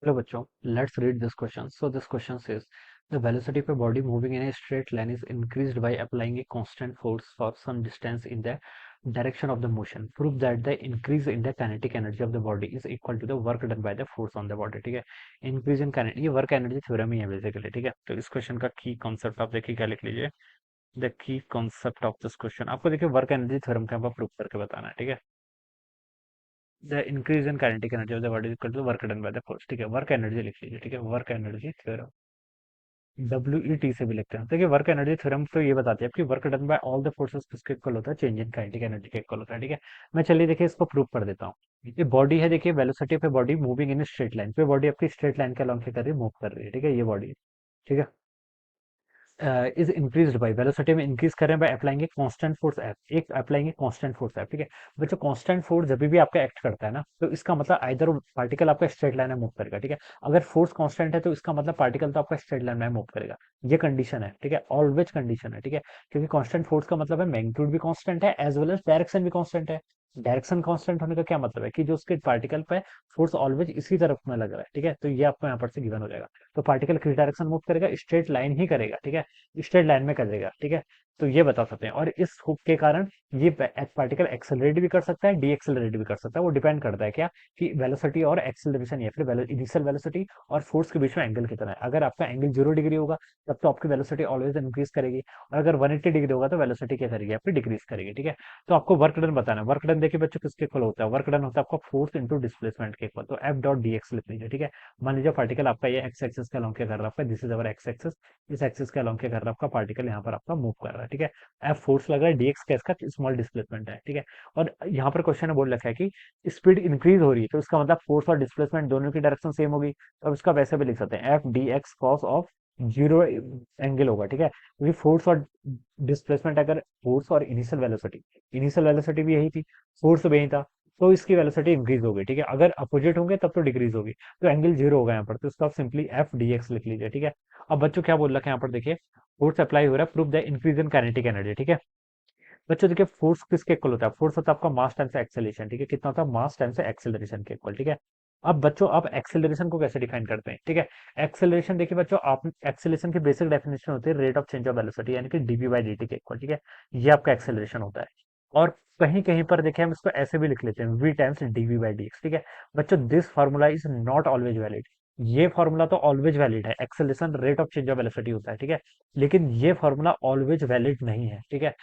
Hello bachcho, let's read this question. So this question says the velocity of a body moving in a straight line is increased by applying a constant force for some distance in the direction of the motion. Prove that the increase in the kinetic energy of the body is equal to the work done by the force on the body. ठीक है, increase in kinetic, ये work energy theorem ही है basically. ठीक है, तो इस question का की कॉन्सेप्ट आप देखिए, क्या लिख लीजिए. The key concept of this question आपको देखिए वर्क एनर्जी थ्योरम का प्रूव करके बताना है. ठीक है, the increase in kinetic energy of the body is equal to work done by the force. ठीक है, वर्क एनर्जी लिख लीजिए. ठीक है, वर्क एनर्जी थ्योरम WET से भी लिखते हैं. देखिए वर्क एनर्जी थ्योरम तो ये बताती है कि work done bye all the forces किसके इक्वल होता है, चेंज इन काइनेटिक एनर्जी के इक्वल होता है. ठीक है, मैं चलिए देखिए इसको प्रूव कर देता हूँ. ये बॉडी है, देखिए वेलोसिटी पे body moving in straight line पे, बॉडी आपकी स्ट्रेट लाइन के अलॉन्ग क्या कर रही है, मूव कर रही है. ठीक है, ये बॉडी. ठीक है, इज इंक्रीज्ड बाय वेलोसिटी में इंक्रीज कर रहे हैं by applying a constant force F, एक applying a constant force F. ठीक है बच्चों, कांस्टेंट फोर्स जब भी आपका एक्ट करता है ना, तो इसका मतलब आइदर पार्टिकल आपका स्ट्रेट लाइन में मूव करेगा. ठीक है, अगर फोर्स कांस्टेंट है तो इसका मतलब पार्टिकल तो आपका स्ट्रेट लाइन में मूव करेगा. ये कंडीशन है. ठीक है, ऑलवेज कंडीशन है. ठीक है, क्योंकि कांस्टेंट फोर्स का मतलब है मैग्नीट्यूड भी कांस्टेंट है एज वेल एज डायरेक्शन भी कांस्टेंट है. डायरेक्शन कांस्टेंट होने का क्या मतलब है कि जो उसके पार्टिकल पे फोर्स ऑलवेज इसी तरफ में लग रहा है. ठीक है, तो ये आपको यहाँ पर से गिवन हो जाएगा. तो पार्टिकल किस डायरेक्शन मूव करेगा, स्ट्रेट लाइन ही करेगा. ठीक है, स्ट्रेट लाइन में करेगा. ठीक है, तो ये बता सकते हैं. और इस हुक के कारण ये पार्टिकल एक्सेलरेट भी कर सकता है, डी एक्सेलरेट भी कर सकता है. वो डिपेंड करता है क्या, कि वेलोसिटी और एक्सेलरेशन या फिर इनिशियल वेलोसिटी और फोर्स के बीच में एंगल कितना है. अगर आपका एंगल 0 डिग्री होगा तब तो आपकी वेलोसिटी ऑलवेज इंक्रीज करेगी, और अगर 180 डिग्री होगा तो वेलोसिटी क्या करेगी, आपकी डिक्रीज करेगी. ठीक है, तो आपको वर्क डन बताना है. वर्क डन देखिए बच्चों किसके इक्वल होता है, वर्क डन होता है आपका फोर्स इंटू डिस्प्लेसमेंट के इक्वल. तो एफ डॉट डी एक्स लिख लीजिए. ठीक है, मान लीजिए पार्टिकल आपका ये एक्स एक्सिस के अलॉन्ग क्या कर रहा है, आपका this is our x axis. इस एक्सिस के अलॉन्ग क्या कर रहा है, आपका पार्टिकल यहाँ पर आपका मूव कर रहा है. ठीक है, एफ फोर्स लग रहा है, डीएक्स का इसका स्मॉल डिस्प्लेसमेंट है. ठीक है, और यहाँ पर क्वेश्चन में बोल रखा है कि स्पीड इंक्रीज हो रही है, तो इसका मतलब फोर्स और डिस्प्लेसमेंट दोनों की डायरेक्शन सेम होगी. तो अब इसका वैसे भी लिख सकते हैं, F D x cos of zero angle होगा. ठीक है, क्योंकि फोर्स और डिस्प्लेसमेंट, अगर फोर्स और इनिशियल वेलोसिटी भी यही थी, फोर्स भी यही था, तो इसकी वेलोसिटी इंक्रीज हो गई. ठीक है, अगर अपोजिट होंगे तब तो डिक्रीज होगी. तो एंगल 0 होगा यहाँ पर, तो इसका सिंपली एफ डी एक्स लिख लीजिए. ठीक है, अब बच्चों क्या बोल रखा है यहाँ पर देखिए, फोर्स अप्लाई हो रहा है, prove the increase in kinetic energy. ठीक है बच्चों, देखिए फोर्स किसके इक्वल होता है, फोर्स होता है आपका मास टाइम्स एक्सेलरेशन. ठीक है, कितना होता है, मास टाइम्स एक्सेलरेशन के इक्वल. ठीक है, अब बच्चों आप एक्सेलरेशन को कैसे डिफाइन करते हैं. ठीक है, एक्सेलरेशन देखिए बच्चों, आप एक्सेलरेशन की बेसिक डेफिनेशन होती है rate of change of velocity, यानी कि डीवी बाई डी टी के इक्वल. ठीक है, ये आपका एक्सेलरेशन होता है. और कहीं कहीं पर देखिए हम इसको ऐसे भी लिख लेते हैं, V times DV by D X. ठीक है बच्चों, this formula is not always valid. ये फॉर्मूला तो ऑलवेज वैलिड है, acceleration rate of change of velocity होता है. ठीक है, लेकिन ये फॉर्मूला ऑलवेज वैलिड नहीं है. ठीक है,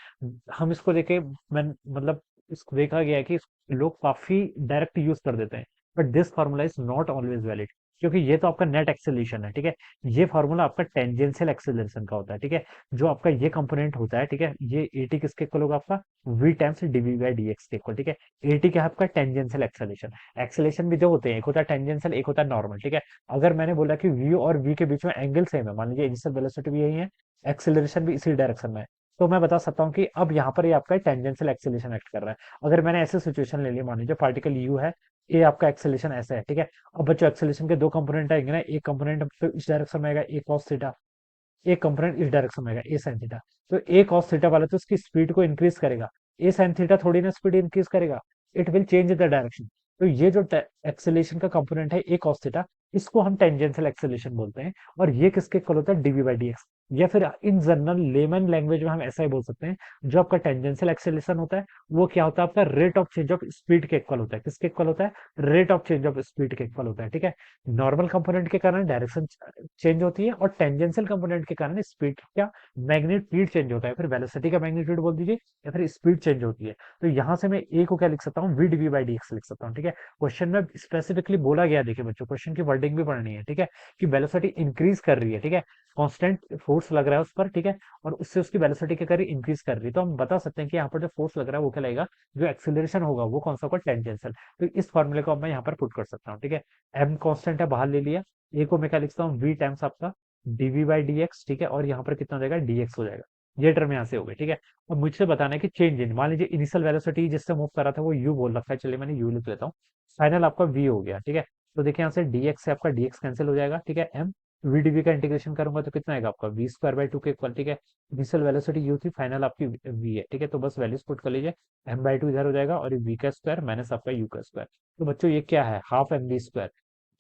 हम इसको देखे, मैं मतलब इसको देखा गया है कि लोग काफी डायरेक्ट यूज कर देते हैं, but this formula is not always valid, क्योंकि ये तो आपका नेट एक्सेलरेशन है. ठीक है, ये फार्मूला आपका टेंजेंशियल एक्सेलरेशन का होता है. ठीक है, जो आपका ये कंपोनेंट होता है. ठीक है, ये एटी किसके इक्वल होगा, आपका V times DV by D X के इक्वल. ठीक है, एटी क्या है, आपका टेंजेंशियल एक्सेलरेशन. एक्सेलरेशन भी दो होते हैं, एक होता है टेंजेंशियल, एक होता है नॉर्मल. ठीक है, अगर मैंने बोला कि वी और वी के बीच में एंगल सेम है, मान लीजिए इनिशियल वेलोसिटी भी यही है, एक्सेलरेशन भी इसी डायरेक्शन में है, तो मैं बता सकता हूँ कि अब यहाँ पर ये आपका टेंजेंशियल एक्सेलरेशन एक्ट कर रहा है. अगर मैंने ऐसे सिचुएशन ले ली, मान लीजिए पार्टिकल यू है, ये आपका एक्सेलरेशन ऐसा है. ठीक है, अब बच्चों एक्सेलरेशन के दो कंपोनेंट आएंगे ना, एक कंपोनेंट तो इस डायरेक्शन में आएगा ए कॉस थीटा, एक कंपोनेंट इस डायरेक्शन में आएगा ए साइन थीटा. तो ए कॉस थीटा वाला तो उसकी स्पीड को इंक्रीज करेगा, ए साइन थीटा थोड़ी ना स्पीड इंक्रीज करेगा, it will change the direction. तो ये जो एक्सेलरेशन का कंपोनेंट है ए कॉस थीटा, इसको हम टेंजेंशियल एक्सेलरेशन बोलते हैं. और ये किसके इक्वल होता है, डीवी बाई डी एक्स. या फिर इन जनरल लेमन लैंग्वेज में हम ऐसा ही बोल सकते हैं, जो आपका टेंजेंशियल एक्सेलरेशन होता है वो क्या होता है, आपका rate of change of speed के इक्वल होता है. किसके इक्वल होता है, rate of change of speed के इक्वल होता है. ठीक है, नॉर्मल कंपोनेंट के कारण डायरेक्शन चेंज होती है, और टेंजेंशियल कंपोनेंट के कारण स्पीड क्या, मैग्नीट्यूड चेंज होता है, फिर वेलोसिटी का मैग्नीट्यूड बोल दीजिए, या फिर स्पीड चेंज होती है. तो यहाँ से मैं ए को क्या लिख सकता हूँ, V DV by D X लिख सकता हूँ. ठीक है, क्वेश्चन में स्पेसिफिकली बोला गया, देखिए बच्चों क्वेश्चन की वर्डिंग भी पढ़नी है. ठीक है, कि वेलोसिटी इंक्रीज कर रही है. ठीक है, कांस्टेंट फोर्स लग रहा है उस पर. ठीक है, और उससे उसकी वेलोसिटी क्या कर रही है, इंक्रीज कर रही है. तो हम बता सकते हैं कि यहाँ पर जो फोर्स लग रहा है वो क्या लगेगा, जो एक्सेलरेशन होगा वो कौन सा होगा, टेंजेंशियल. तो इस फॉर्मूले को अब मैं यहाँ पर पुट कर सकता हूँ. ठीक है, एम कांस्टेंट है, बाहर ले लिया, ए को मैं क्या लिखता हूँ, वी टाइम्स आपका डीवी बाई डी एक्स. ठीक है, और यहाँ पर कितना हो जाएगा, डीएक्स हो जाएगा. ये टर्म यहाँ से हो गई. ठीक है, अब मुझसे बताना है कि चेंज इन, मान लीजिए इनिशियल वेलोसिटी जिससे मूव कर रहा था वो यू बोल रखा है, चलिए मैंने यू लिख लेता हूँ. फाइनल आपका वी हो गया. ठीक है, तो देखिए यहाँ से dx से आपका dx कैंसिल हो जाएगा. ठीक है, m वी डीवी का इंटीग्रेशन करूंगा तो कितना आएगा, आपका वी स्क्वायर बाई टू के इक्वल. ठीक है, इनिशियल वेलोसिटी यू थी, फाइनल आपकी वी है. ठीक है, तो बस वैल्यूज पुट कर लीजिए, m बाई टू इधर हो जाएगा, और वी का स्क्वायर माइनस आपका यू का स्क्वायर. तो बच्चों ये क्या है, half M V square.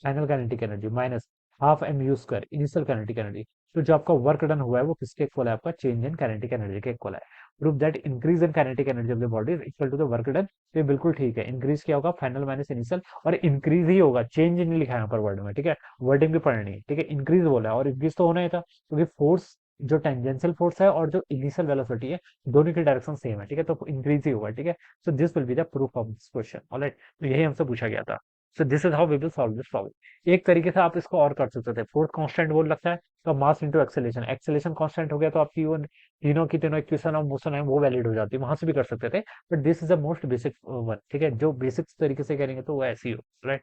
Final kinetic energy minus half M u square initial kinetic energy. तो जो आपका वर्क डन हुआ है वो किसके इक्वल है, आपका चेंज इन काइनेटिक एनर्जी के इक्वल है। Prove that increase in kinetic energy of the body is equal to the work done. तो ये बिल्कुल ठीक है, इंक्रीज क्या होगा, फाइनल माइनस इनिशियल, और इंक्रीज ही होगा, चेंज नहीं लिखा है यहाँ पर वर्ड में, ठीक है, वर्डिंग भी पढ़नी है, ठीक है, इंक्रीज बोला है और इंक्रीज तो होना ही था क्योंकि फोर्स जो टेंजेंशियल फोर्स है और जो इनिशियल वेलोसिटी है दोनों की डायरेक्शन सेम है, ठीक है, तो इंक्रीज ही होगा, ठीक है। So this will be the proof of this question, alright. तो यही हमसे पूछा गया था। So this is how we will solve this problem. एक तरीके से आप इसको और कर सकते थे, फोर्थ कांस्टेंट बोल रखा है तो mass into acceleration, acceleration constant हो गया तो आपकी वो तीनों की तीनों इक्वेशन ऑफ मोशन है वो वैलिड हो जाती है, वहां से भी कर सकते थे। But this is the most basic one, ठीक है, जो बेसिक तरीके से करेंगे तो वो ऐसी हो, right.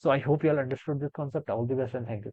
So I hope you all understood this concept. All the best and thank you.